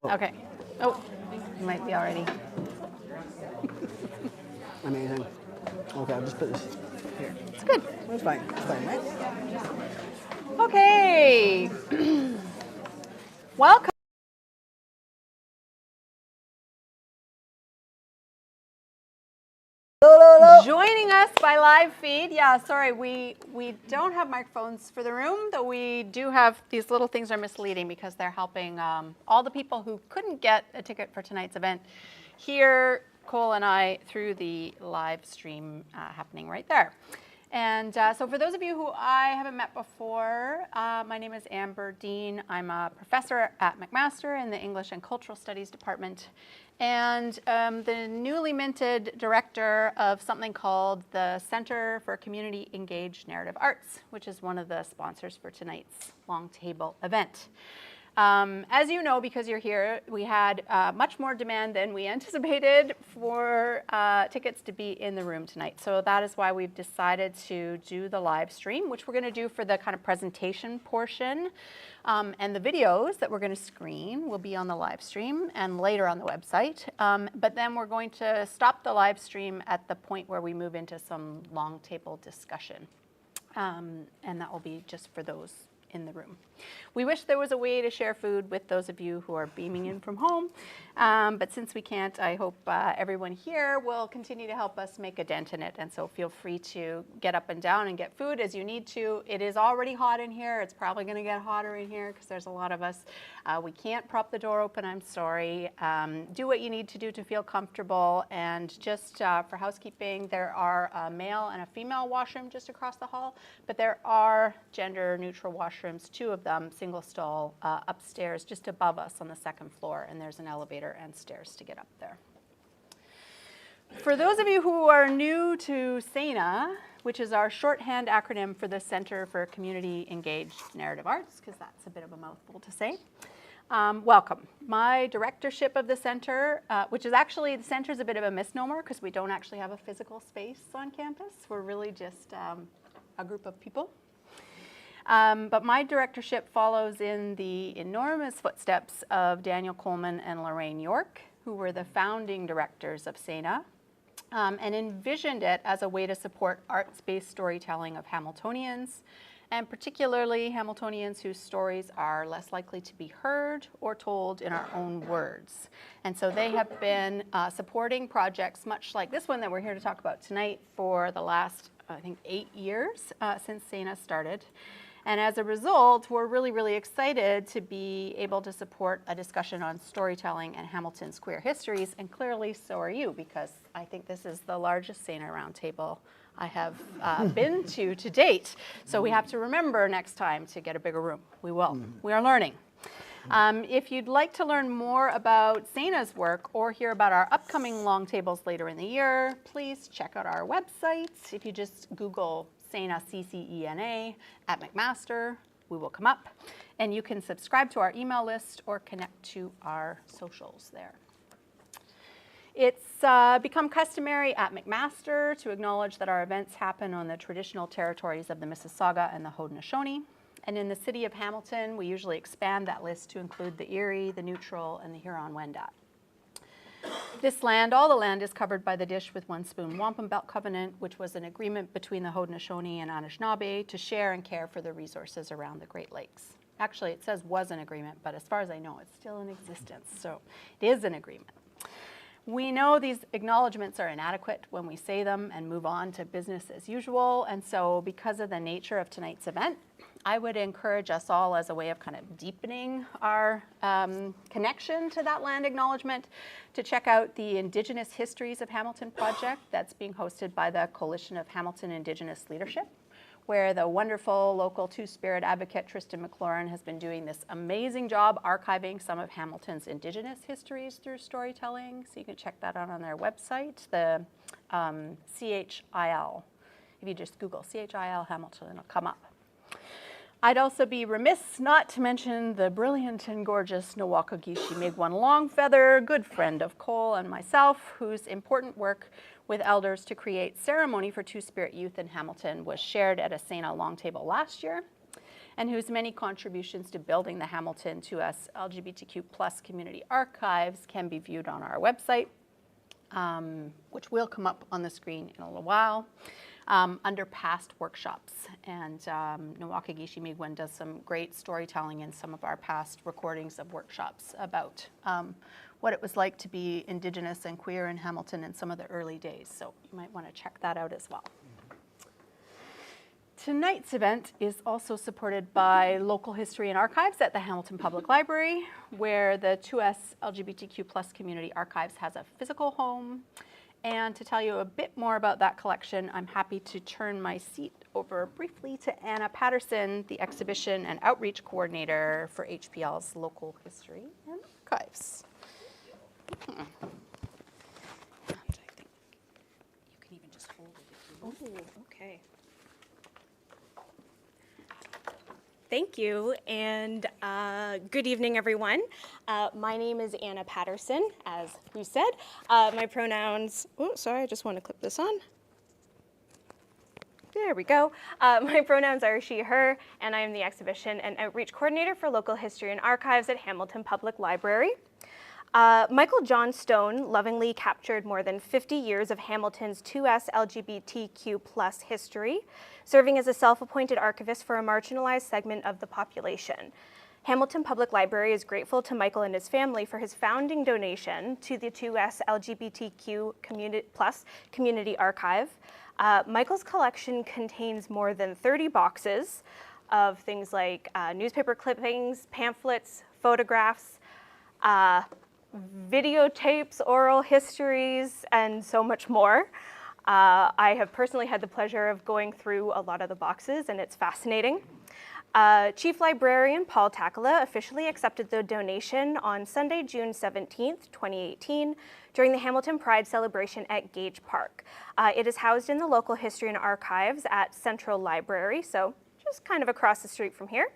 Okay. Oh, you might be already. Amazing. Okay, I'll just put this here. It's good. It's fine. It's fine, right? Okay. Welcome. Joining us by live feed. Yeah, sorry, we don't have microphones for the room, though we do have these little things are misleading because they're helping all the people who couldn't get a ticket for tonight's event hear Cole and I through the live stream happening right there. And so for those of you who I haven't met before, my name is Amber Dean. I'm a professor at McMaster in the English and Cultural Studies department, and the newly minted director of something called the Center for Community Engaged Narrative Arts, which is one of the sponsors for tonight's long table event. As you know, because you're here, we had much more demand than we anticipated for tickets to be in the room tonight. So that is why we've decided to do the live stream, which we're going to do for the kind of presentation portion. And the videos that we're going to screen will be on the live stream and later on the website. But then we're going to stop the live stream at the point where we move into some long table discussion. And that will be just for those in the room. We wish there was a way to share food with those of you who are beaming in from home, but since we can't, I hope everyone here will continue to help us make a dent in it, and so feel free to get up and down and get food as you need to. It is already hot in here. It's probably going to get hotter in here because there's a lot of us. We can't prop the door open, I'm sorry. Do what you need to do to feel comfortable, and just for housekeeping, there are a male and a female washroom just across the hall, but there are gender neutral washrooms, 2 of them, single stall, upstairs just above us on the 2nd floor, and there's an elevator and stairs to get up there. For those of you who are new to CCENA, which is our shorthand acronym for the Center for Community Engaged Narrative Arts, because that's a bit of a mouthful to say, welcome. My directorship of the center, which is actually, the center is a bit of a misnomer because we don't actually have a physical space on campus. We're really just a group of people. But my directorship follows in the enormous footsteps of Daniel Coleman and Lorraine York, who were the founding directors of CCENA, and envisioned it as a way to support arts-based storytelling of Hamiltonians, and particularly Hamiltonians whose stories are less likely to be heard or told in our own words. And so they have been supporting projects much like this one that we're here to talk about tonight for the last, I think, 8 years since CCENA started. And as a result, we're really, really excited to be able to support a discussion on storytelling and Hamilton's queer histories, and clearly so are you, because I think this is the largest CCENA roundtable I have been to date. So we have to remember next time to get a bigger room. We will. We are learning. If you'd like to learn more about CCENA's work or hear about our upcoming long tables later in the year, please check out our website. If you just Google CCENA, CCENA at McMaster, we will come up. And you can subscribe to our email list or connect to our socials there. It's become customary at McMaster to acknowledge that our events happen on the traditional territories of the Mississauga and the Haudenosaunee. And in the city of Hamilton, we usually expand that list to include the Erie, the Neutral, and the Huron-Wendat. This land, all the land, is covered by the Dish with One Spoon Wampum Belt Covenant, which was an agreement between the Haudenosaunee and Anishinaabe to share and care for the resources around the Great Lakes. Actually, it says was an agreement, but as far as I know, it's still in existence, so it is an agreement. We know these acknowledgements are inadequate when we say them and move on to business as usual, and so because of the nature of tonight's event, I would encourage us all, as a way of kind of deepening our connection to that land acknowledgement, to check out the Indigenous Histories of Hamilton project that's being hosted by the Coalition of Hamilton Indigenous Leadership, where the wonderful local Two-Spirit advocate Tristan McLaurin has been doing this amazing job archiving some of Hamilton's Indigenous histories through storytelling. So you can check that out on their website, the CHIL. If you just Google CHIL Hamilton, it'll come up. I'd also be remiss not to mention the brilliant and gorgeous Nawakagishi Miigwan Longfeather, good friend of Cole and myself, whose important work with elders to create ceremony for Two-Spirit youth in Hamilton was shared at a CCENA long table last year. and whose many contributions to building the Hamilton 2S LGBTQ+ community archives can be viewed on our website, which will come up on the screen in a little while, under past workshops. And Nwakagishi Migwen does some great storytelling in some of our past recordings of workshops about what it was like to be Indigenous and queer in Hamilton in some of the early days. So you might want to check that out as well. Tonight's event is also supported by Local History and Archives at the Hamilton Public Library, where the 2S LGBTQ+ community archives has a physical home. And to tell you a bit more about that collection, I'm happy to turn my seat over briefly to Anna Patterson, the Exhibition and Outreach Coordinator for HPL's Local History and Archives. I think you can even just hold it if you want. Oh, okay. Thank you, and good evening, everyone. My name is Anna Patterson, as you said. My pronouns, sorry, I just want to clip this on. There we go. My pronouns are she, her, and I am the Exhibition and Outreach Coordinator for Local History and Archives at Hamilton Public Library. Michael John Stone lovingly captured more than 50 years of Hamilton's 2S LGBTQ+ history, serving as a self-appointed archivist for a marginalized segment of the population. Hamilton Public Library is grateful to Michael and his family for his founding donation to the 2S LGBTQ community archive. Michael's collection contains more than 30 boxes of things like newspaper clippings, pamphlets, photographs, videotapes, oral histories, and so much more. I have personally had the pleasure of going through a lot of the boxes, and it's fascinating. Chief Librarian Paul Takala officially accepted the donation on Sunday, June 17th, 2018, during the Hamilton Pride celebration at Gage Park. It is housed in the Local History and Archives at Central Library, so just kind of across the street from here.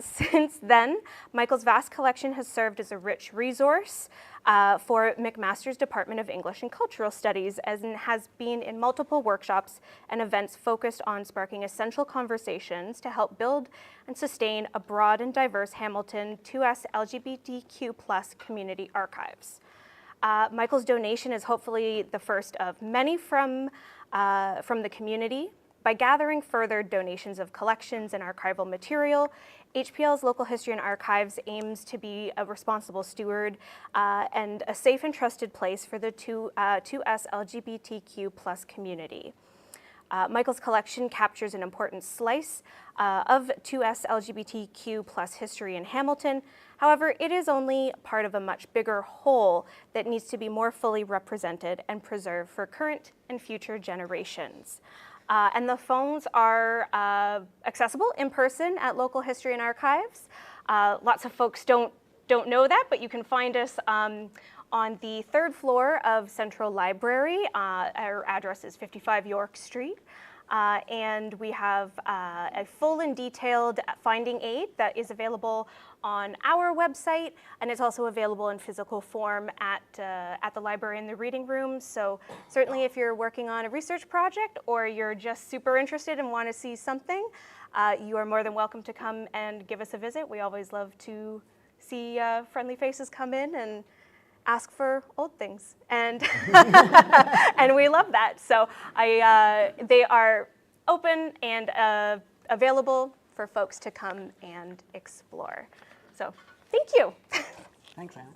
Since then, Michael's vast collection has served as a rich resource for McMaster's Department of English and Cultural Studies, as it has been in multiple workshops and events focused on sparking essential conversations to help build and sustain a broad and diverse Hamilton 2S LGBTQ+ community archives. Michael's donation is hopefully the first of many from the community. By gathering further donations of collections and archival material, HPL's Local History and Archives aims to be a responsible steward and a safe and trusted place for the 2S LGBTQ+ community. Michael's collection captures an important slice of 2S LGBTQ+ history in Hamilton. However, it is only part of a much bigger whole that needs to be more fully represented and preserved for current and future generations. And the phones are accessible in person at Local History and Archives. Lots of folks don't know that, but you can find us on the third floor of Central Library. Our address is 55 York Street. And we have a full and detailed finding aid that is available on our website, and it's also available in physical form at the library in the reading room. So certainly if you're working on a research project or you're just super interested and want to see something, you are more than welcome to come and give us a visit. We always love to see friendly faces come in and ask for old things, and and we love that. So they are open and available for folks to come and explore. So thank you. Thanks, Anna.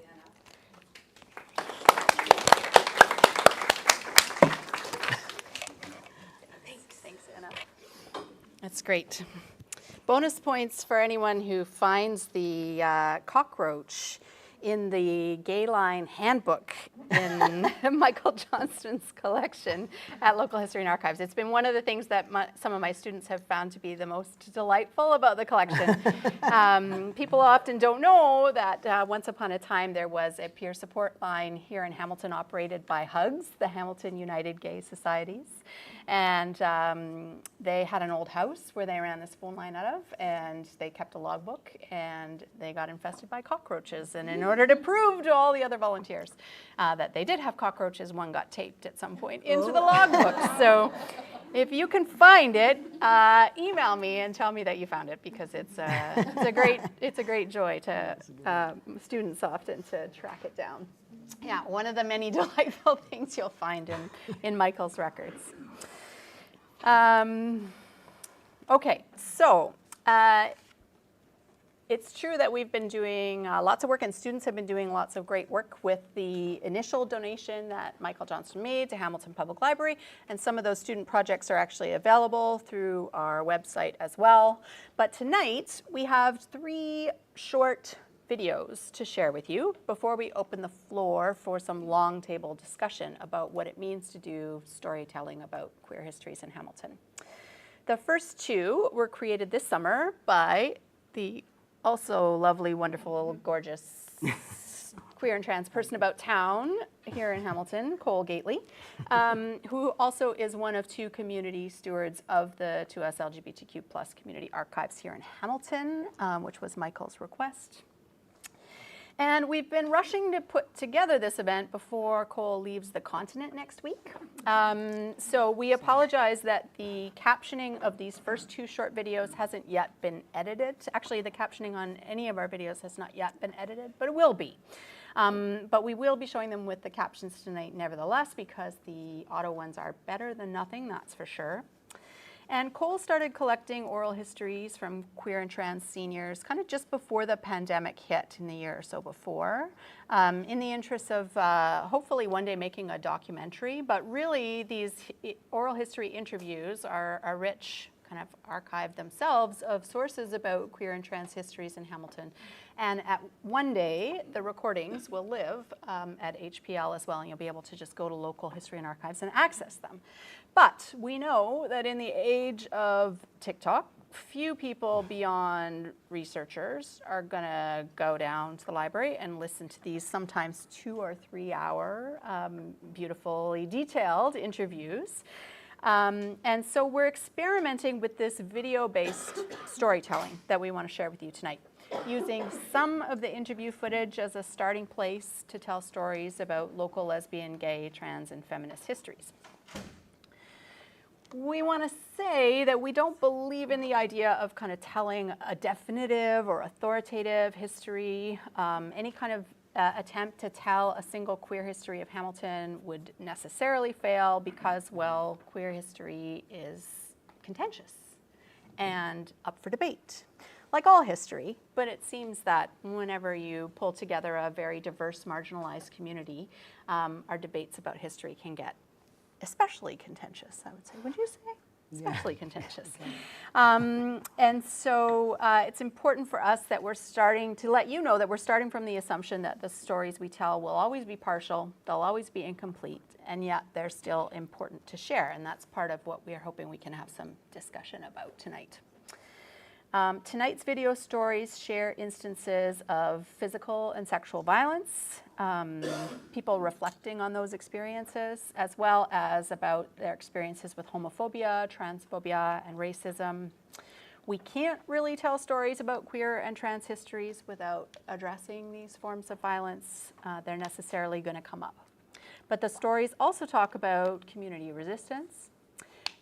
Thanks, Anna. That's great. Bonus points for anyone who finds the cockroach in the Gay Line handbook in Michael Johnston's collection at Local History and Archives. It's been one of the things that some of my students have found to be the most delightful about the collection. People often don't know that once upon a time there was a peer support line here in Hamilton operated by HUGS, the Hamilton United Gay Societies. And they had an old house where they ran this phone line out of, and they kept a logbook, and they got infested by cockroaches. And in order to prove to all the other volunteers that they did have cockroaches, one got taped at some point into the logbook. So If you can find it, email me and tell me that you found it, because it's a great joy to students often to track it down. Yeah, one of the many delightful things you'll find in Michael's records. Okay, so it's true that we've been doing lots of work, and students have been doing lots of great work with the initial donation that Michael Johnston made to Hamilton Public Library, and some of those student projects are actually available through our website as well. But tonight, we have 3 short videos to share with you before we open the floor for some long table discussion about what it means to do storytelling about queer histories in Hamilton. The first 2 were created this summer by the also lovely, wonderful, gorgeous queer and trans person about town here in Hamilton, Cole Gately, who also is one of 2 community stewards of the 2S LGBTQ+ community archives here in Hamilton, which was Michael's request. And we've been rushing to put together this event before Cole leaves the continent next week. So we apologize that the captioning of these first 2 short videos hasn't yet been edited. Actually, the captioning on any of our videos has not yet been edited, but it will be. But we will be showing them with the captions tonight nevertheless, because the auto ones are better than nothing, that's for sure. And Cole started collecting oral histories from queer and trans seniors kind of just before the pandemic hit, in the year or so before, in the interest of hopefully one day making a documentary. But really, these oral history interviews are a rich kind of archive themselves of sources about queer and trans histories in Hamilton. And at one day, the recordings will live at HPL as well, and you'll be able to just go to local history and archives and access them. But we know that in the age of TikTok, few people beyond researchers are going to go down to the library and listen to these sometimes 2 or 3 hour beautifully detailed interviews. And so we're experimenting with this video-based storytelling that we want to share with you tonight, using some of the interview footage as a starting place to tell stories about local lesbian, gay, trans, and feminist histories. We want to say that we don't believe in the idea of kind of telling a definitive or authoritative history. Any kind of attempt to tell a single queer history of Hamilton would necessarily fail because, well, queer history is contentious and up for debate, like all history. But it seems that whenever you pull together a very diverse, marginalized community, our debates about history can get especially contentious, I would say. Would you say? Especially contentious. And so it's important for us that we're starting to let you know that we're starting from the assumption that the stories we tell will always be partial, they'll always be incomplete, and yet they're still important to share. And that's part of what we're hoping we can have some discussion about tonight. Tonight's video stories share instances of physical and sexual violence, people reflecting on those experiences, as well as about their experiences with homophobia, transphobia, and racism. We can't really tell stories about queer and trans histories without addressing these forms of violence. They're necessarily going to come up. But the stories also talk about community resistance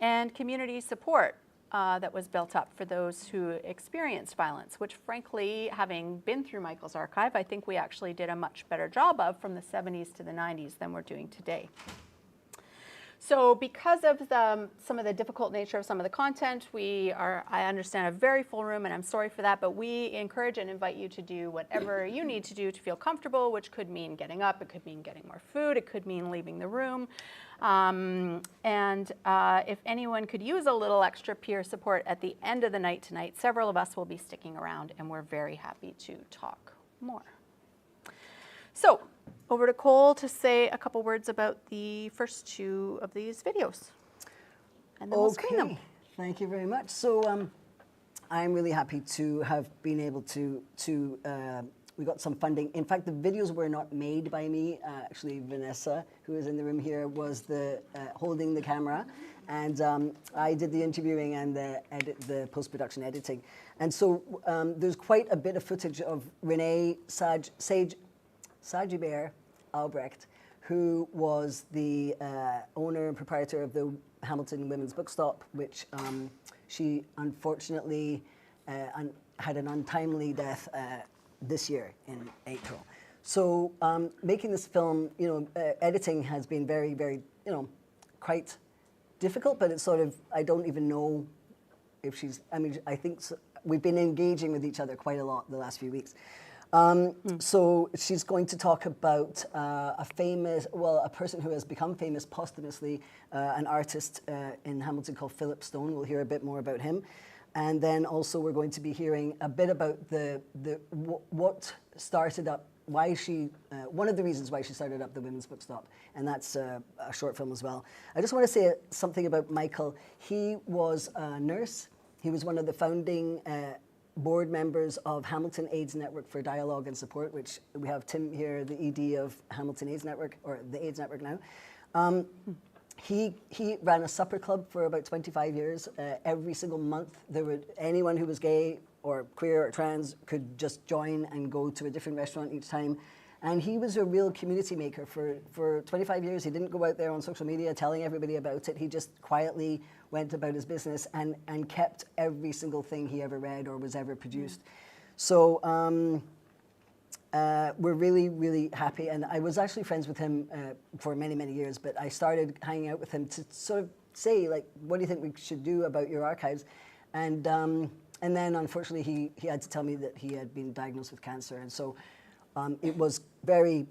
and community support that was built up for those who experienced violence, which frankly, having been through Michael's archive, I think we actually did a much better job of from the 70s to the 90s than we're doing today. So because of some of the difficult nature of some of the content, I understand, a very full room, and I'm sorry for that, but we encourage and invite you to do whatever you need to do to feel comfortable, which could mean getting up, it could mean getting more food, it could mean leaving the room. If anyone could use a little extra peer support at the end of the night tonight, several of us will be sticking around, and we're very happy to talk more. So, over to Cole to say a couple words about the first 2 of these videos. And then we'll screen them. Thank you very much. So I'm really happy to have been able to we got some funding. In fact, the videos were not made by me. Actually, Vanessa, who is in the room here, was holding the camera. And I did the interviewing and the post-production editing. And so there's quite a bit of footage of Renee Sajibert Albrecht, who was the owner and proprietor of the Hamilton Women's Bookstop, which she unfortunately had an untimely death this year in April. So making this film, editing has been very, very, quite difficult, but it's sort of, I don't even know if she's, I think we've been engaging with each other quite a lot the last few weeks. So she's going to talk about a person who has become famous posthumously, an artist in Hamilton called Philip Stone. We'll hear a bit more about him. And then also we're going to be hearing a bit about what started up, why she, one of the reasons why she started up the Women's Bookstop, and that's a short film as well. I just want to say something about Michael. He was a nurse. He was one of the founding board members of Hamilton AIDS Network for Dialogue and Support, which we have Tim here, the ED of Hamilton AIDS Network, or the AIDS Network now. He ran a supper club for about 25 years. Every single month, anyone who was gay or queer or trans could just join and go to a different restaurant each time. And he was a real community maker for 25 years. He didn't go out there on social media telling everybody about it. He just quietly went about his business and kept every single thing he ever read or was ever produced. So we're really, really happy. And I was actually friends with him for many, many years, but I started hanging out with him to sort of say, like, what do you think we should do about your archives? And then, unfortunately, he had to tell me that he had been diagnosed with cancer. And so it was very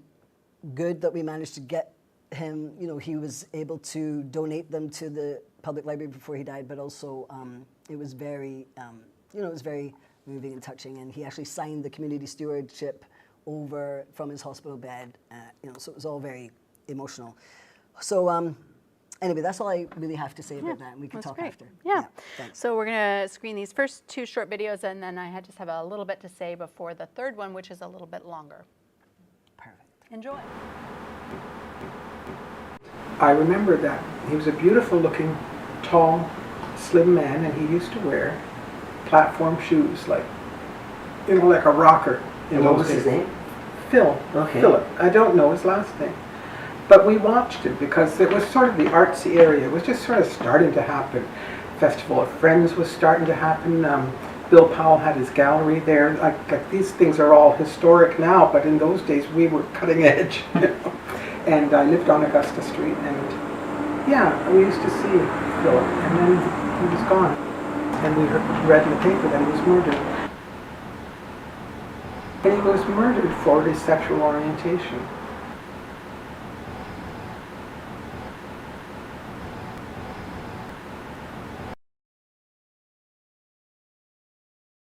good that we managed to get him, he was able to donate them to the public library before he died, but also it was very, it was very moving and touching. And he actually signed the community stewardship over from his hospital bed, so it was all very emotional. So anyway, that's all I really have to say about that, and we can talk great. after. Yeah. Thanks. So we're going to screen these first two short videos, and then I just have a little bit to say before the third one, which is a little bit longer. Perfect. Enjoy. I remember that he was a beautiful looking, tall, slim man, and he used to wear platform shoes, like a rocker. And what was his name? Phil. Okay. Philip. I don't know his last name. But we watched it because it was sort of the artsy area. It was just sort of starting to happen. Festival of Friends was starting to happen. Bill Powell had his gallery there. Like these things are all historic now, but in those days we were cutting edge. And I lived on Augusta Street, and yeah, we used to see Philip, and then he was gone. And we read in the paper that he was murdered. And he was murdered for his sexual orientation.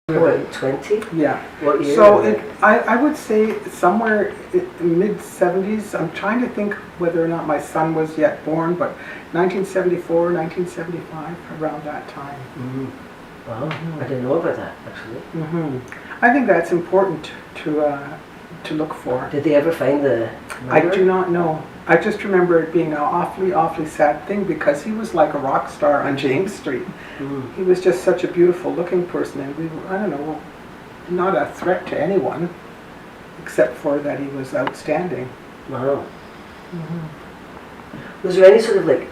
About 20? Yeah. What year? So I would say somewhere in mid-70s. I'm trying to think whether or not my son was yet born, but 1974, 1975, around that time. Mm-hmm. Wow, I didn't know about that, actually. Mm-hmm. I think that's important to look for. Did they ever find the murderer? I do not know. I just remember it being an awfully, awfully sad thing because he was like a rock star on James Street. Mm. He was just such a beautiful looking person, and we were, I don't know, not a threat to anyone, except for that he was outstanding. Wow. Mm-hmm. Was there any sort of like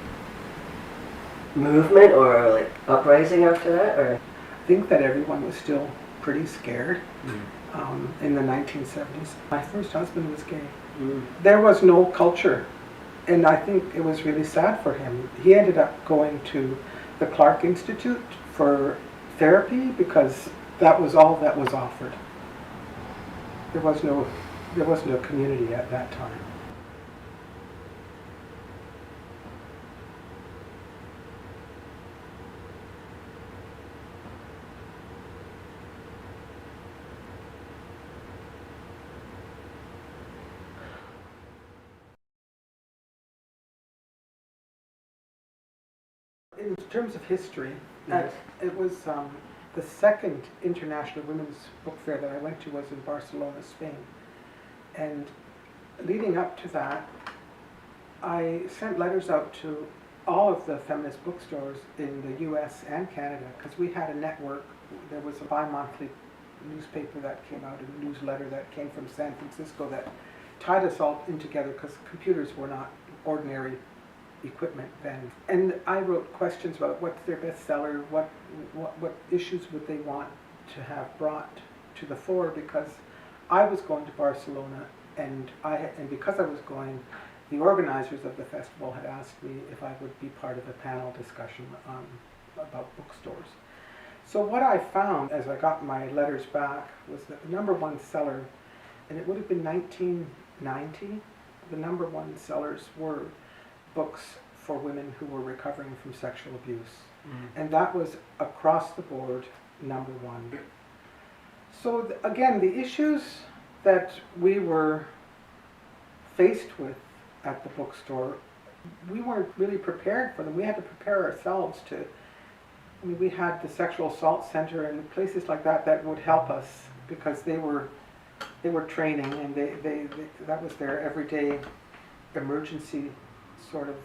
movement or like uprising after that, or? I think that everyone was still pretty scared in the 1970s. My first husband was gay. There was no culture, and I think it was really sad for him. He ended up going to the Clark Institute for therapy because that was all that was offered. There was no community at that time. In terms of history, Yes. it was the second International Women's Book Fair that I went to was in Barcelona, Spain. And leading up to that, I sent letters out to all of the feminist bookstores in the US and Canada because we had a network. There was a bi-monthly newspaper that came out, a newsletter that came from San Francisco that tied us all in together because computers were not ordinary equipment then. And I wrote questions about what's their bestseller, what issues would they want to have brought to the fore, because I was going to Barcelona, and because I was going, the organizers of the festival had asked me if I would be part of a panel discussion about bookstores. So what I found as I got my letters back was that the #1 seller, and it would have been 1990, the #1 sellers were books for women who were recovering from sexual abuse. And that was across the board #1. So again, the issues that we were faced with at the bookstore, we weren't really prepared for them. We had to prepare ourselves to, I mean, we had the Sexual Assault Center and places like that that would help us because they were training, and they that was their everyday emergency sort of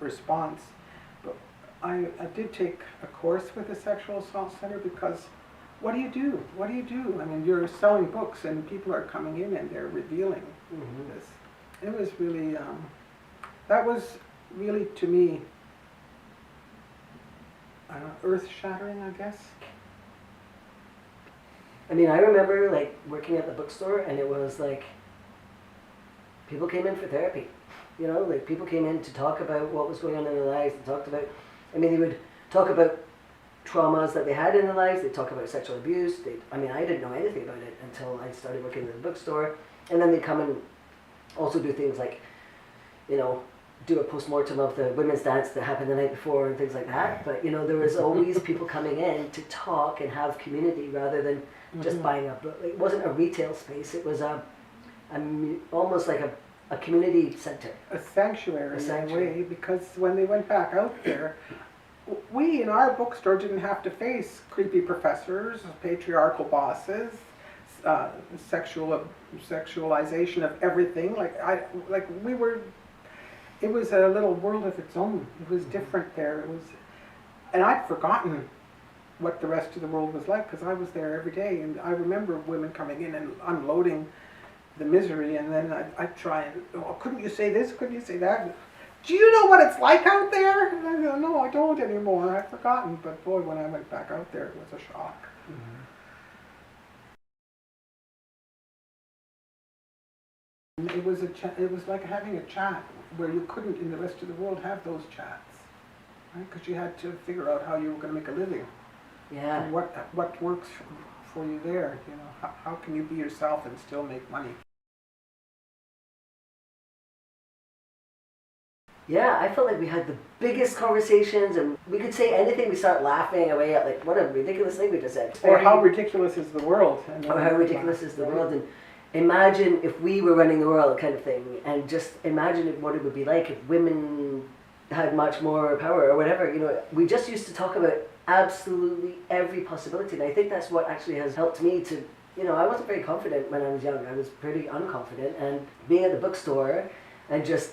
response. But I did take a course with the Sexual Assault Center because what do you do? What do you do? I mean, you're selling books and people are coming in and they're revealing this. It was really, that was really, to me, earth-shattering, I guess. I mean, I remember like working at the bookstore, and it was like people came in for therapy. You know, like people came in to talk about what was going on in their lives. They talked about, I mean, they would talk about traumas that they had in their lives. They talk about sexual abuse. I mean, I didn't know anything about it until I started working at the bookstore. And then they come and also do things like, you know, do a post-mortem of the women's dance that happened the night before and things like that. But, you know, there was always people coming in to talk and have community rather than just buying a book. It wasn't a retail space. It was almost like a community center. A sanctuary in a way, because when they went back out there, we in our bookstore didn't have to face creepy professors, patriarchal bosses, sexualization of everything. It was a little world of its own. It was different there. And I'd forgotten what the rest of the world was like because I was there every day, and I remember women coming in and unloading the misery, and then I'd try and, oh, couldn't you say this? Couldn't you say that? Do you know what it's like out there? And I go, no, I don't anymore. I've forgotten. But boy, when I went back out there, it was a shock. It was it was like having a chat where you couldn't in the rest of the world have those chats, right? Because you had to figure out how you were going to make a living. Yeah. And what works for you there? You know, how can you be yourself and still make money? Yeah, I felt like we had the biggest conversations, and we could say anything. We start laughing away at like, what a ridiculous thing we just said. Or how ridiculous is the world? Or how ridiculous is the world, and imagine if we were running the world, kind of thing, and just imagine what it would be like if women had much more power or whatever. You know, we just used to talk about absolutely every possibility, and I think that's what actually has helped me to, you know, I wasn't very confident when I was young. I was pretty unconfident, and being at the bookstore and just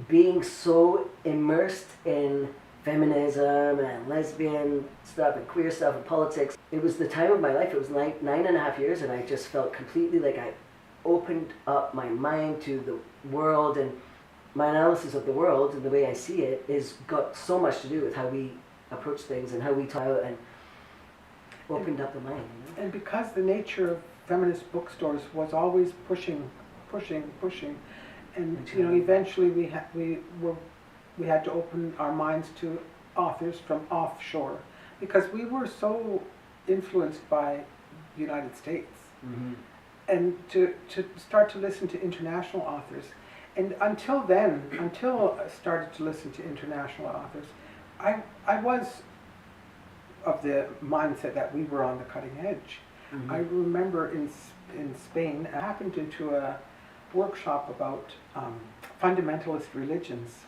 being so immersed in feminism and lesbian stuff and queer stuff and politics. It was the time of my life. It was nine and a half years, and I just felt completely like I opened up my mind to the world, and my analysis of the world and the way I see it is got so much to do with how we approach things and how we talk and opened up the mind. You know? And because the nature of feminist bookstores was always pushing, and you know, eventually we had to open our minds to authors from offshore, because we were so influenced by the United States, and to start to listen to international authors. And until I started to listen to international authors, I was of the mindset that we were on the cutting edge. I remember in Spain, I happened into a workshop about fundamentalist religions.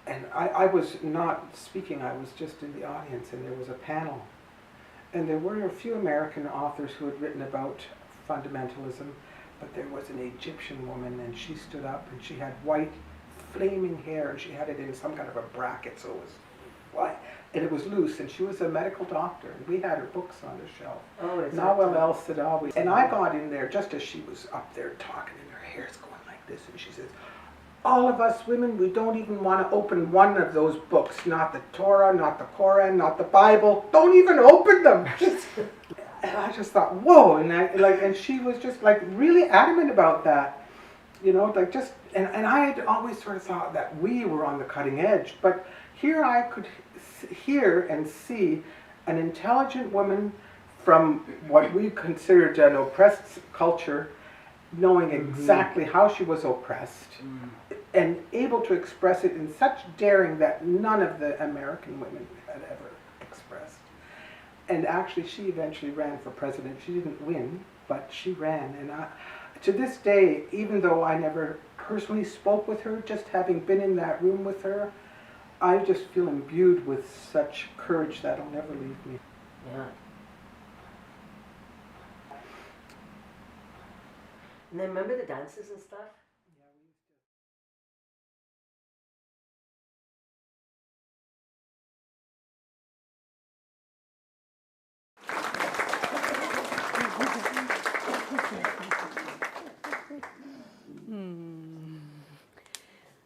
And I was not speaking, I was just in the audience, and there was a panel. And there were a few American authors who had written about fundamentalism, but there was an Egyptian woman, and she stood up, and she had white, flaming hair, and she had it in some kind of a bracket, so it was and it was loose, and she was a medical doctor, and we had her books on the shelf. Oh, is Nawal that- El Sadawi. And I got in there just as she was up there talking, and her hair's going like this, and she says, all of us women, we don't even want to open one of those books, not the Torah, not the Koran, not the Bible, don't even open them. And I just thought, whoa, and she was just like really adamant about that, you know, like just, and I had always sort of thought that we were on the cutting edge, but here I could hear and see an intelligent woman from what we considered an oppressed culture, knowing exactly how she was oppressed, and able to express it in such daring that none of the American women had ever expressed. And actually, she eventually ran for president. She didn't win, but she ran. And to this day, even though I never personally spoke with her, just having been in that room with her, I just feel imbued with such courage that'll never leave me. Yeah. And then remember the dances and stuff?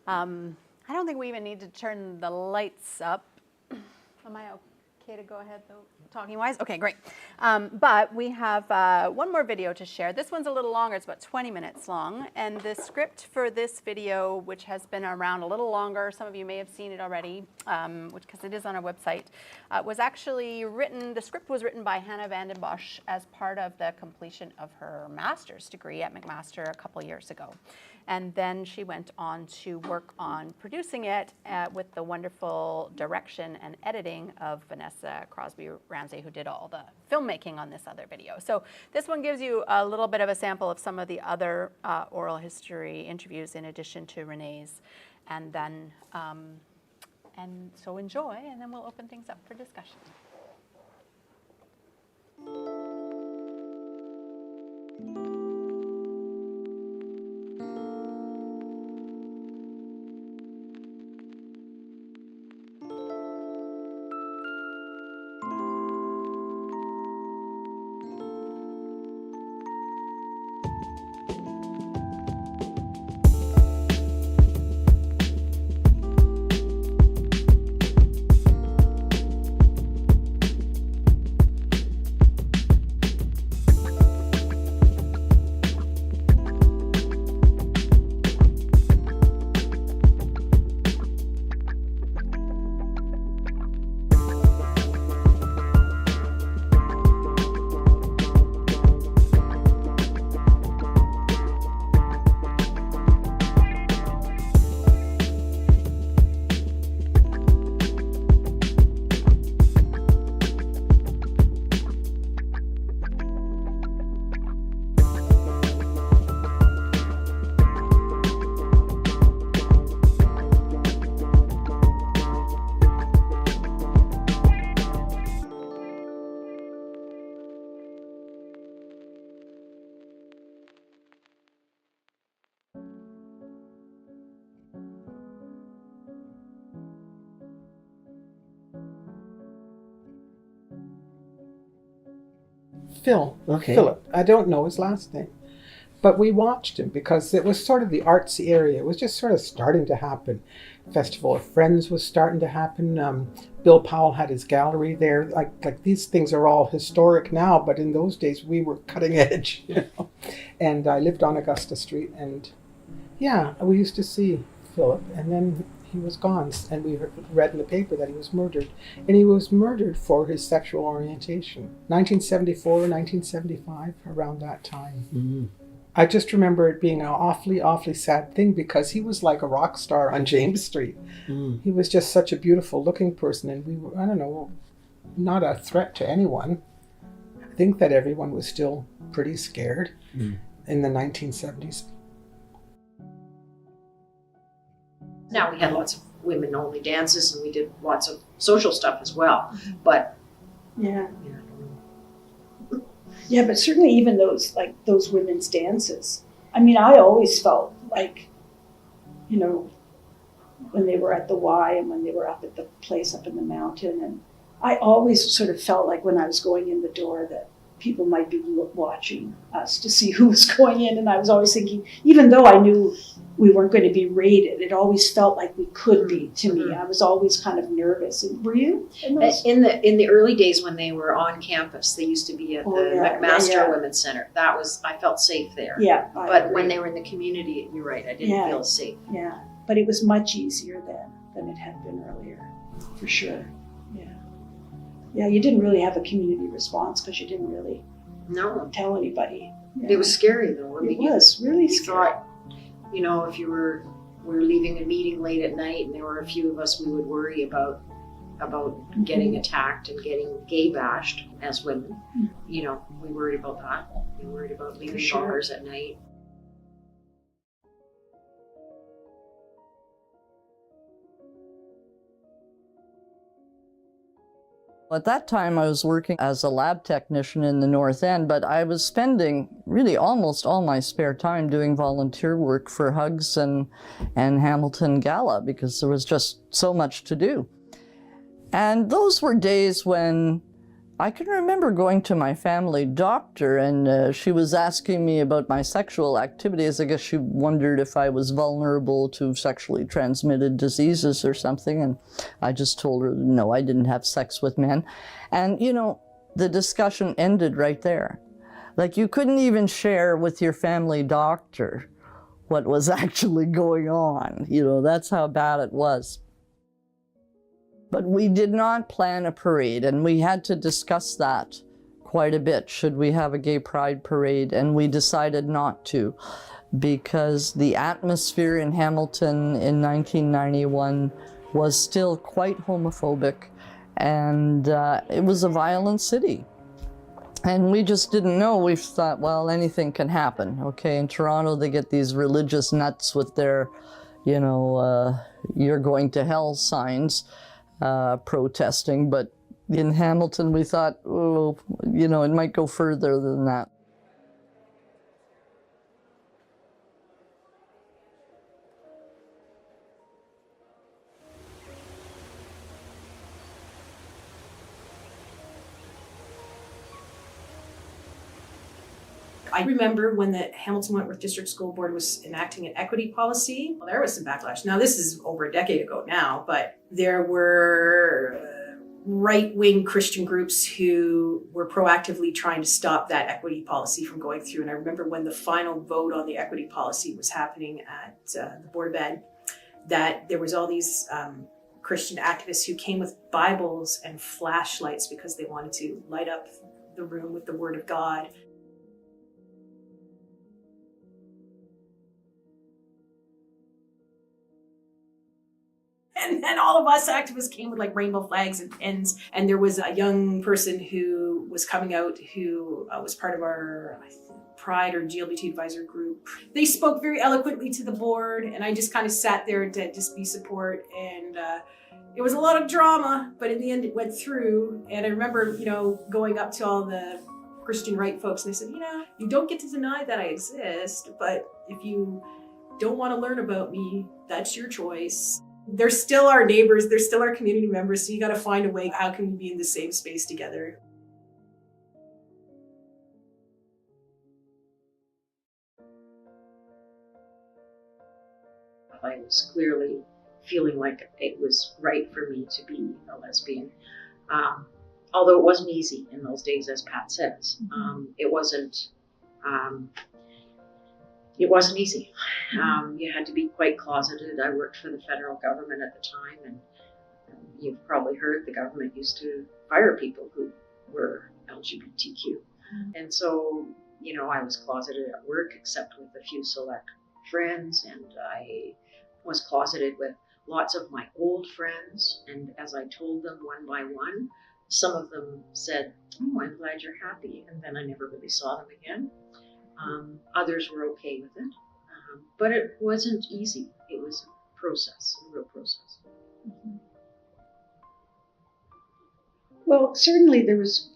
I don't think we even need to turn the lights up. Am I okay to go ahead though, talking wise? Okay, great. But we have one more video to share. This one's a little longer, it's about 20 minutes long. And the script for this video, which has been around a little longer, some of you may have seen it already, because it is on our website, was actually written, the script was written by Hannah van den Bosch as part of the completion of her master's degree at McMaster a couple years ago. And then she went on to work on producing it with the wonderful direction and editing of Vanessa Crosby-Ramsey, who did all the filmmaking on this other video. So this one gives you a little bit of a sample of some of the other oral history interviews in addition to Renee's. And then, and so enjoy, and then we'll open things up for discussion. Philip. I don't know his last name. But we watched him because it was sort of the artsy area. It was just sort of starting to happen. Festival of Friends was starting to happen. Bill Powell had his gallery there. Like these things are all historic now, but in those days we were cutting edge, you know. And I lived on Augusta Street, and yeah, we used to see Philip, and then he was gone, and we read in the paper that he was murdered. And he was murdered for his sexual orientation. 1974, 1975, around that time. Mm-hmm. I just remember it being an awfully, awfully sad thing because he was like a rock star on James Street. Mm. He was just such a beautiful looking person, and we were, I don't know, not a threat to anyone. I think that everyone was still pretty scared in the 1970s. Now we had lots of women-only dances, and we did lots of social stuff as well. But Yeah, you know, yeah, but certainly even those women's dances. I mean, I always felt like, you know, when they were at the Y and when they were up at the place up in the mountain. And I always sort of felt like when I was going in the door that people might be watching us to see who was going in. And I was always thinking, even though I knew we weren't going to be raided, it always felt like we could be to me. I was always kind of nervous. And were you? In the early days when they were on campus, they used to be at the McMaster Women's Center. I felt safe there. Yeah. But when they were in the community, you're right, I didn't feel safe. Yeah. But it was much easier then than it had been earlier, for sure. Yeah, you didn't really have a community response because you didn't really tell anybody. Yeah. It was scary though. It was really scary. Thought, if we were leaving a meeting late at night and there were a few of us, we would worry about getting attacked and getting gay bashed as women. We worried about that. We worried about leaving bars at night. At that time, I was working as a lab technician in the North End, but I was spending really almost all my spare time doing volunteer work for Hugs and Hamilton Gala because there was just so much to do. And those were days when I can remember going to my family doctor and she was asking me about my sexual activities. I guess she wondered if I was vulnerable to sexually transmitted diseases or something. And I just told her, no, I didn't have sex with men. And, the discussion ended right there. Like you couldn't even share with your family doctor what was actually going on. That's how bad it was. But we did not plan a parade, and we had to discuss that quite a bit. Should we have a gay pride parade? And we decided not to, because the atmosphere in Hamilton in 1991 was still quite homophobic, and it was a violent city. And we just didn't know. We thought, well, anything can happen. Okay, in Toronto, they get these religious nuts with their, you're going to hell signs. Protesting, but in Hamilton we thought, it might go further than that. I remember when the Hamilton Wentworth District School Board was enacting an equity policy. Well, there was some backlash. Now, this is over a decade ago now, but there were right-wing Christian groups who were proactively trying to stop that equity policy from going through. And I remember when the final vote on the equity policy was happening at the Board of Ed, that there was all these Christian activists who came with Bibles and flashlights because they wanted to light up the room with the Word of God. And then all of us activists came with like rainbow flags and pens. And there was a young person who was coming out who was part of our Pride or GLBT advisor group. They spoke very eloquently to the board, and I just kind of sat there to just be support. And it was a lot of drama, but in the end it went through. And I remember, going up to all the Christian right folks and I said, you don't get to deny that I exist, but if you don't want to learn about me, that's your choice. They're still our neighbors, they're still our community members, so you got to find a way, how can we be in the same space together? I was clearly feeling like it was right for me to be a lesbian. Although it wasn't easy in those days, as Pat says. It wasn't easy. You had to be quite closeted. I worked for the federal government at the time, and you've probably heard the government used to fire people who were LGBTQ. And so, I was closeted at work, except with a few select friends, and I was closeted with lots of my old friends. And as I told them one by one, some of them said, "Oh, I'm glad you're happy," and then I never really saw them again. Others were okay with it, but it wasn't easy. It was a process, a real process. Well, certainly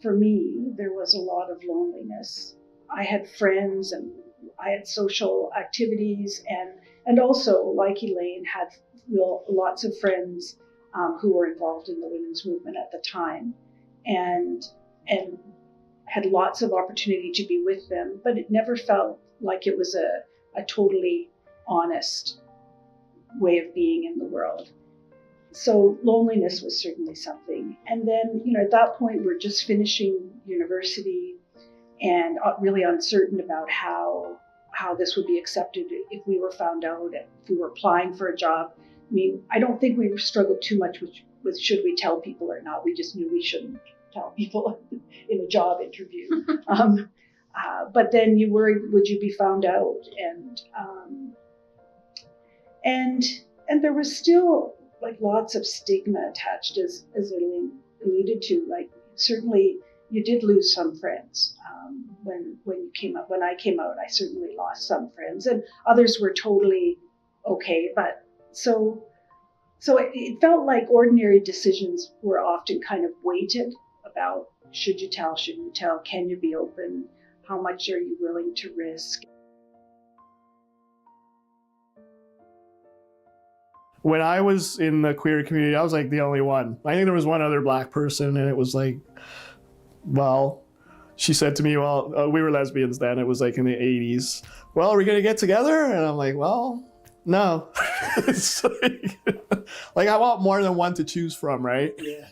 for me, there was a lot of loneliness. I had friends and I had social activities and also, like Elaine, had lots of friends who were involved in the women's movement at the time, and had lots of opportunity to be with them, but it never felt like it was a totally honest way of being in the world. So loneliness was certainly something. And then, at that point, we're just finishing university and really uncertain about how this would be accepted if we were found out, if we were applying for a job. I mean, I don't think we struggled too much with should we tell people or not. We just knew we shouldn't tell people in a job interview. But then you worried, would you be found out? And there was still like lots of stigma attached, as Eileen alluded to. Like certainly you did lose some friends when you came out. When I came out, I certainly lost some friends, and others were totally okay. But so it felt like ordinary decisions were often kind of weighted about should you tell, shouldn't you tell, can you be open, how much are you willing to risk. When I was in the queer community, I was like the only one. I think there was one other black person, and it was like, well, she said to me, well, we were lesbians then. It was like in the 80s. Well, are we going to get together? And I'm like, well, no. It's like I want more than one to choose from, right? Yeah.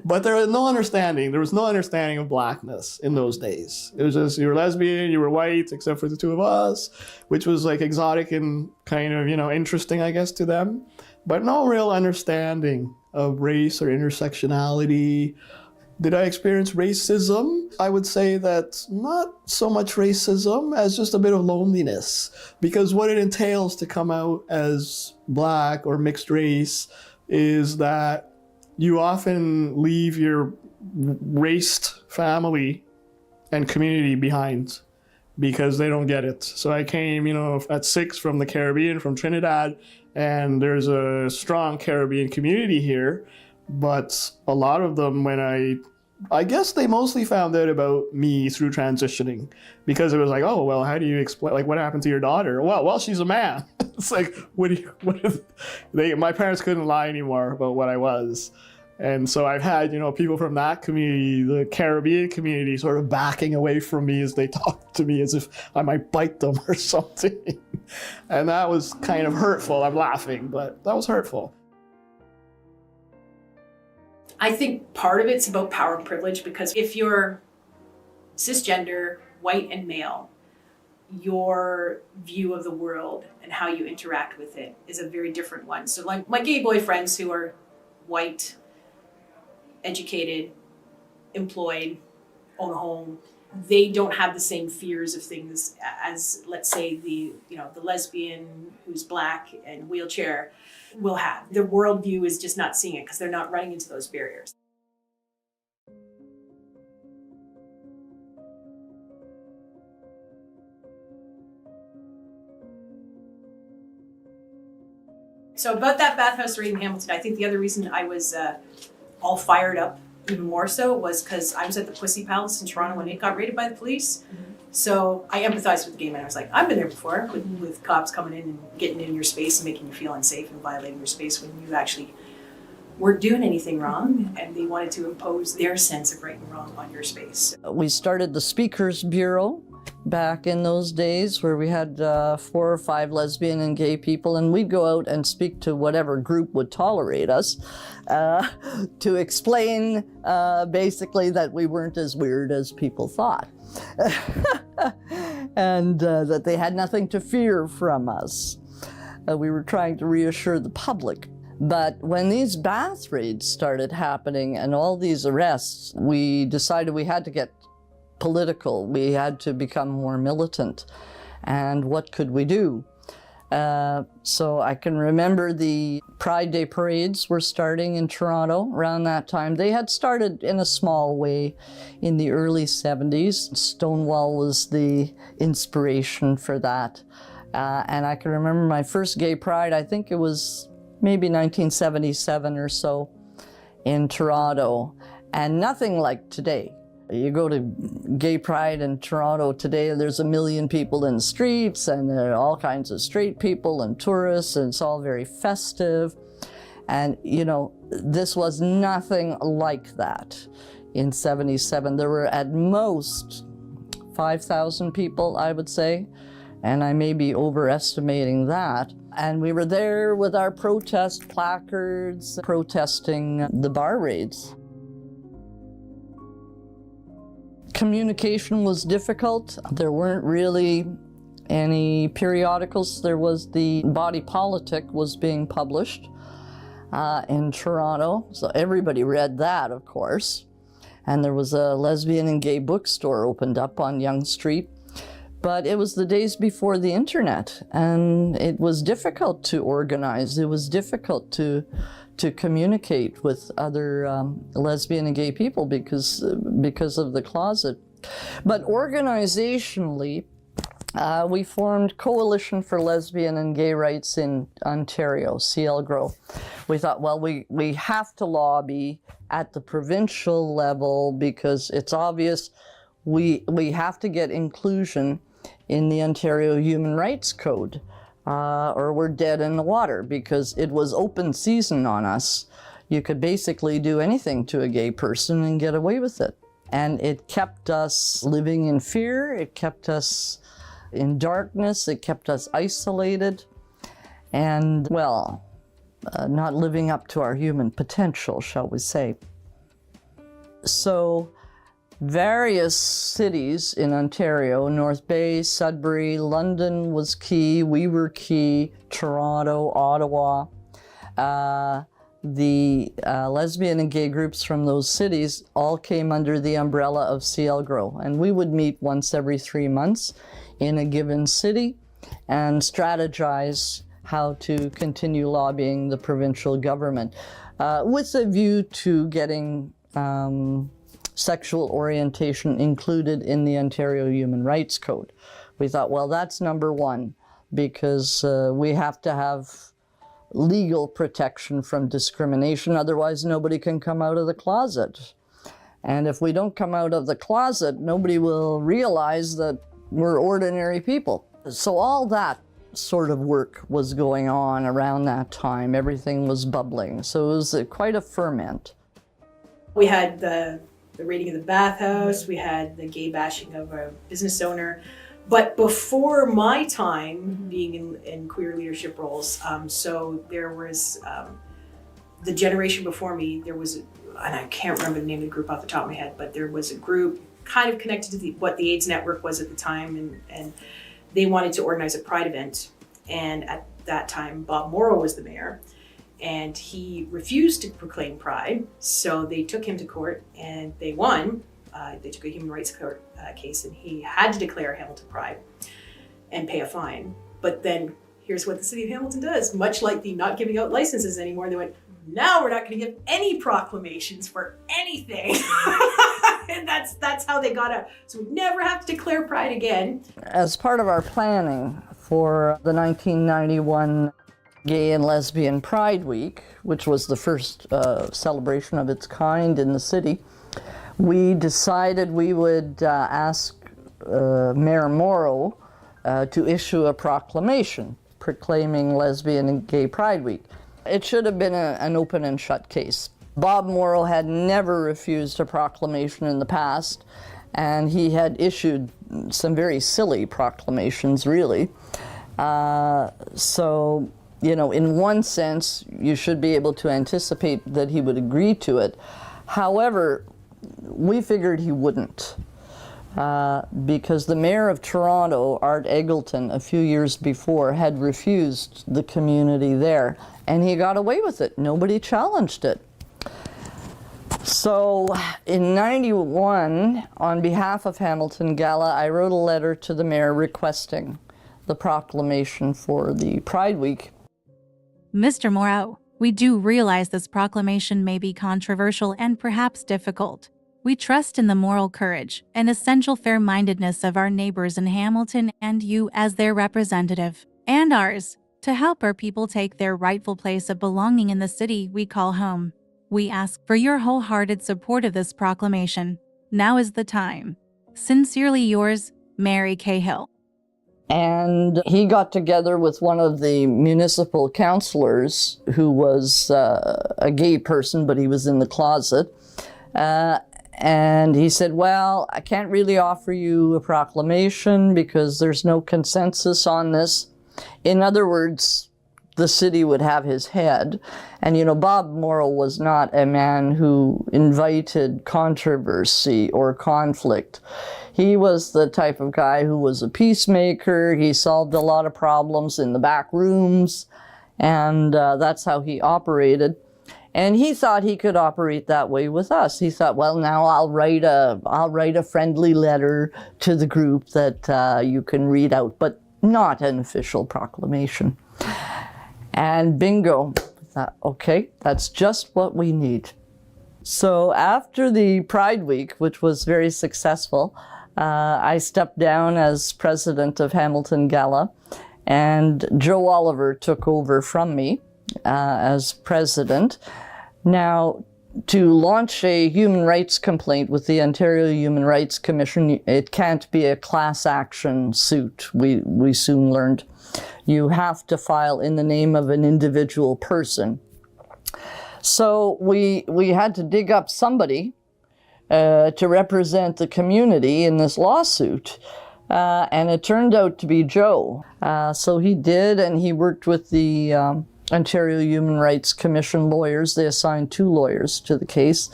But there was no understanding. There was no understanding of blackness in those days. It was just, you were lesbian, you were white, except for the two of us, which was like exotic and kind of, interesting, I guess, to them. But no real understanding of race or intersectionality. Did I experience racism? I would say that not so much racism as just a bit of loneliness, because what it entails to come out as black or mixed race is that you often leave your raced family and community behind because they don't get it. So I came, at 6 from the Caribbean, from Trinidad, and there's a strong Caribbean community here. But a lot of them, when I guess they mostly found out about me through transitioning, because it was like, oh, well, how do you explain, like, what happened to your daughter? Well, she's a man. It's like, my parents couldn't lie anymore about what I was. And so I've had, people from that community, the Caribbean community, sort of backing away from me as they talk to me as if I might bite them or something. And that was kind of hurtful. I'm laughing, but that was hurtful. I think part of it's about power and privilege, because if you're cisgender, white and male, your view of the world and how you interact with it is a very different one. So like my gay boy friends who are white, educated, employed, own a home, they don't have the same fears of things as, let's say, the lesbian who's black and wheelchair will have. Their worldview is just not seeing it because they're not running into those barriers. So about that bathhouse raid in Hamilton, I think the other reason I was all fired up even more so was because I was at the Pussy Palace in Toronto when it got raided by the police. Mm-hmm. So I empathized with the gay men. I was like, I've been there before with cops coming in and getting in your space and making you feel unsafe and violating your space when you actually weren't doing anything wrong, and they wanted to impose their sense of right and wrong on your space. We started the Speakers Bureau back in those days, where we had 4 or 5 lesbian and gay people, and we'd go out and speak to whatever group would tolerate us to explain basically that we weren't as weird as people thought. And that they had nothing to fear from us. We were trying to reassure the public. But when these bath raids started happening and all these arrests, we decided we had to get political. We had to become more militant. And what could we do? So I can remember the Pride Day parades were starting in Toronto around that time. They had started in a small way in the early 70s. Stonewall was the inspiration for that. And I can remember my first gay pride, I think it was maybe 1977 or so in Toronto, and nothing like today. You go to Gay Pride in Toronto today, there's 1 million people in the streets, and there are all kinds of straight people and tourists, and it's all very festive. And, you know, this was nothing like that. In 77, there were at most 5,000 people, I would say, and I may be overestimating that. And we were there with our protest placards, protesting the bar raids. Communication was difficult. There weren't really any periodicals. There was the Body Politic was being published in Toronto, so everybody read that, of course. And there was a lesbian and gay bookstore opened up on Yonge Street. But it was the days before the internet, and it was difficult to organize. It was difficult to communicate with other lesbian and gay people because of the closet. But organizationally, we formed Coalition for Lesbian and Gay Rights in Ontario, CLGRO. We thought, well, we have to lobby at the provincial level because it's obvious we have to get inclusion in the Ontario Human Rights Code, or we're dead in the water, because it was open season on us. You could basically do anything to a gay person and get away with it. And it kept us living in fear, it kept us in darkness, it kept us isolated, and, well, not living up to our human potential, shall we say. So, various cities in Ontario, North Bay, Sudbury, London was key, we were key, Toronto, Ottawa. The lesbian and gay groups from those cities all came under the umbrella of CLGRO, and we would meet once every 3 months in a given city and strategize how to continue lobbying the provincial government with a view to getting sexual orientation included in the Ontario Human Rights Code. We thought, well, that's number one, because we have to have legal protection from discrimination, otherwise nobody can come out of the closet. And if we don't come out of the closet, nobody will realize that we're ordinary people. So all that sort of work was going on around that time. Everything was bubbling. So it was quite a ferment. We had the raiding of the bathhouse, we had the gay bashing of a business owner. But before my time being in queer leadership roles, so there was the generation before me, there was, and I can't remember the name of the group off the top of my head, but there was a group kind of connected to what the AIDS Network was at the time, and they wanted to organize a Pride event. And at that time, Bob Morrow was the mayor, and he refused to proclaim Pride, so they took him to court and they won. They took a human rights court case, and he had to declare Hamilton Pride and pay a fine. But then here's what the city of Hamilton does. Much like the not giving out licenses anymore, they went, now we're not going to give any proclamations for anything. And that's how they got out. So we never have to declare Pride again. As part of our planning for the 1991 Gay and Lesbian Pride Week, which was the first celebration of its kind in the city, we decided we would ask Mayor Morrow to issue a proclamation proclaiming Lesbian and Gay Pride Week. It should have been an open and shut case. Bob Morrow had never refused a proclamation in the past, and he had issued some very silly proclamations, really. So, you know, in one sense, you should be able to anticipate that he would agree to it. However, we figured he wouldn't, because the mayor of Toronto, Art Eggleton, a few years before had refused the community there, and he got away with it. Nobody challenged it. So in '91, on behalf of Hamilton Gala, I wrote a letter to the mayor requesting the proclamation for the Pride Week. Mr. Morrow, we do realize this proclamation may be controversial and perhaps difficult. We trust in the moral courage and essential fair-mindedness of our neighbors in Hamilton and you as their representative, and ours, to help our people take their rightful place of belonging in the city we call home. We ask for your wholehearted support of this proclamation. Now is the time. Sincerely yours, Mary Cahill. And he got together with one of the municipal councillors who was a gay person, but he was in the closet. And he said, well, I can't really offer you a proclamation because there's no consensus on this. In other words, the city would have his head. And, you know, Bob Morrow was not a man who invited controversy or conflict. He was the type of guy who was a peacemaker. He solved a lot of problems in the back rooms, and that's how he operated. And he thought he could operate that way with us. He thought, well, now I'll write a friendly letter to the group that you can read out, but not an official proclamation. And bingo, I thought, okay, that's just what we need. So after the Pride Week, which was very successful, I stepped down as president of Hamilton Gala, and Joe Oliver took over from me as president. Now, to launch a human rights complaint with the Ontario Human Rights Commission, it can't be a class action suit, we soon learned. You have to file in the name of an individual person. So we had to dig up somebody to represent the community in this lawsuit. And it turned out to be Joe. So he did, and he worked with the Ontario Human Rights Commission lawyers. They assigned 2 lawyers to the case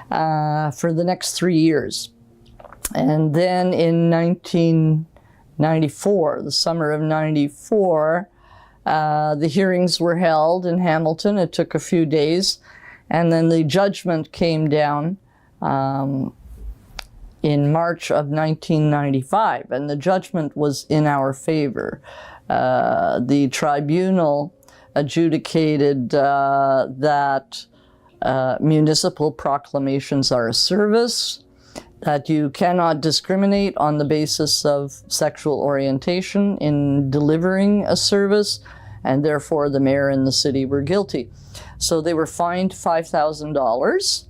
for the next 3 years. And then in 1994, the summer of 94, the hearings were held in Hamilton. It took a few days, and then the judgment came down in March of 1995, and the judgment was in our favor. The tribunal adjudicated that municipal proclamations are a service, that you cannot discriminate on the basis of sexual orientation in delivering a service, and therefore the mayor and the city were guilty. So they were fined $5,000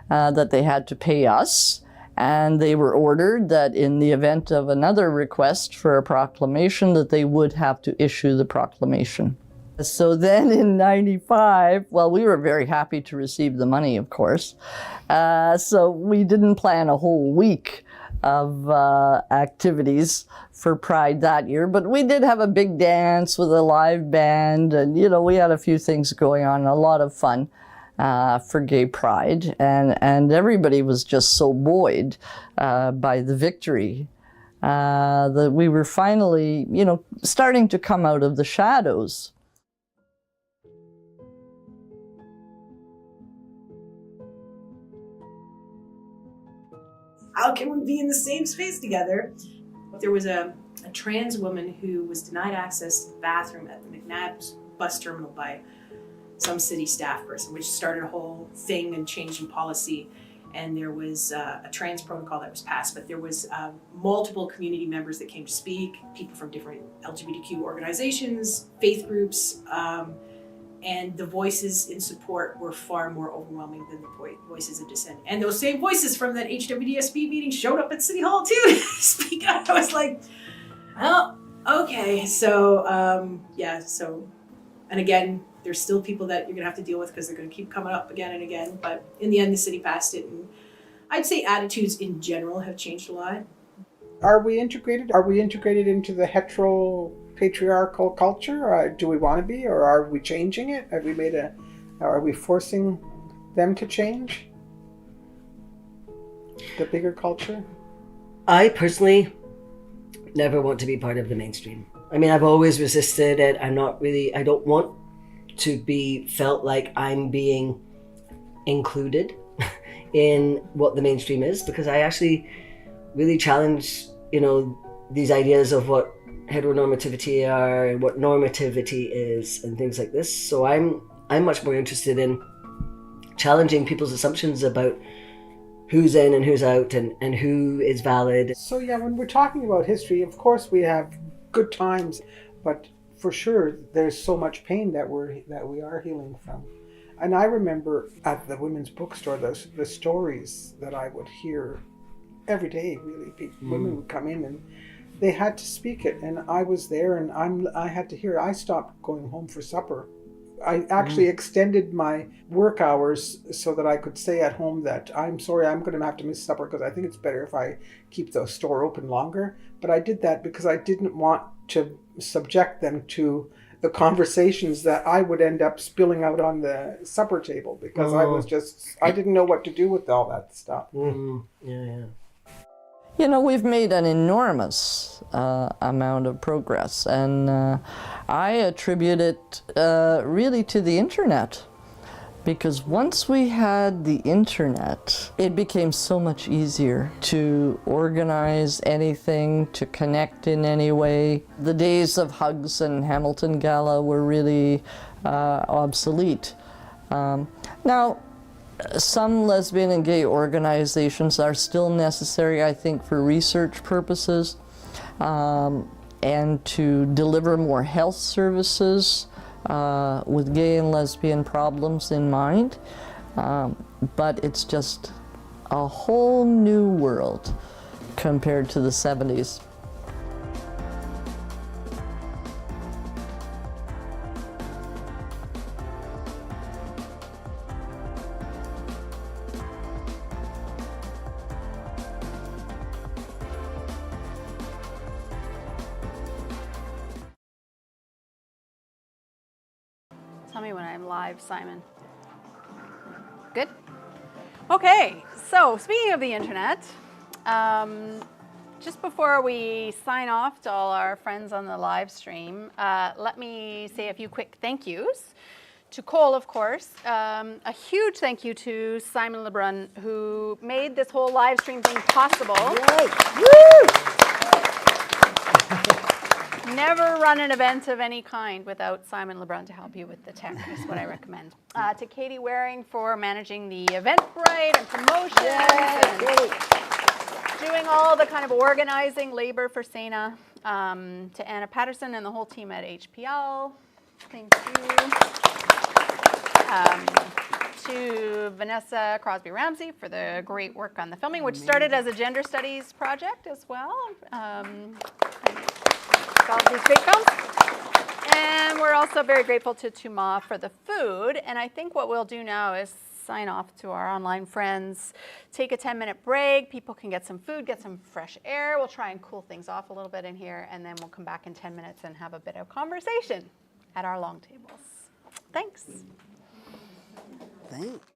that they had to pay us, and they were ordered that in the event of another request for a proclamation that they would have to issue the proclamation. So then in 95, well, we were very happy to receive the money, of course. So we didn't plan a whole week of activities for Pride that year, but we did have a big dance with a live band, and, you know, we had a few things going on, a lot of fun for Gay Pride, and everybody was just so buoyed by the victory that we were finally, you know, starting to come out of the shadows. How can we be in the same space together? There was a trans woman who was denied access to the bathroom at the McNabb bus terminal by some city staff person, which started a whole thing and changed in policy. And there was a trans protocol that was passed, but there was multiple community members that came to speak, people from different LGBTQ organizations, faith groups, and the voices in support were far more overwhelming than the voices of dissent. And those same voices from that HWDSB meeting showed up at City Hall too to speak up. I was like, well, okay. So, and again, there's still people that you're gonna have to deal with because they're gonna keep coming up again and again. But in the end, the city passed it. And I'd say attitudes in general have changed a lot. Are we integrated? Are we integrated into the hetero-patriarchal culture? Do we want to be, or are we changing it? Are we forcing them to change the bigger culture? I personally never want to be part of the mainstream. I mean, I've always resisted it. I don't want to be felt like I'm being included in what the mainstream is, because I actually really challenge, you know, these ideas of what heteronormativity are and what normativity is and things like this. So I'm much more interested in challenging people's assumptions about who's in and who's out and who is valid. So yeah, when we're talking about history, of course we have good times, but for sure there's so much pain that we are healing from. And I remember at the women's bookstore the stories that I would hear every day, really. Women would come in and they had to speak it, and I was there, and I had to hear it. I stopped going home for supper. I actually extended my work hours so that I could say at home that I'm sorry, I'm going to have to miss supper because I think it's better if I keep the store open longer. But I did that because I didn't want to subject them to the conversations that I would end up spilling out on the supper table, because I didn't know what to do with all that stuff. Yeah. You know, we've made an enormous amount of progress, and I attribute it really to the internet. Because once we had the internet, it became so much easier to organize anything, to connect in any way. The days of Hugs and Hamilton Gala were really obsolete. Now, some lesbian and gay organizations are still necessary, I think, for research purposes and to deliver more health services with gay and lesbian problems in mind. But it's just a whole new world compared to the 70s. Tell me when I'm live, Simon. Good? Okay, so speaking of the internet, just before we sign off to all our friends on the live stream, let me say a few quick thank yous. To Cole, of course, a huge thank you to Simon Lebrun, who made this whole live stream thing possible. Never run an event of any kind without Simon Lebrun to help you with the tech, is what I recommend. To Katie Waring for managing the Eventbrite and promotions and doing all the kind of organizing labor for CCENA. To Anna Patterson and the whole team at HPL, thank you. To Vanessa Crosby-Ramsey for the great work on the filming, which started as a gender studies project as well. All these great films. And we're also very grateful to Tuma for the food. And I think what we'll do now is sign off to our online friends, take a 10-minute break. People can get some food, get some fresh air. We'll try and cool things off a little bit in here, and then we'll come back in 10 minutes and have a bit of conversation at our long tables. Thanks. Thanks.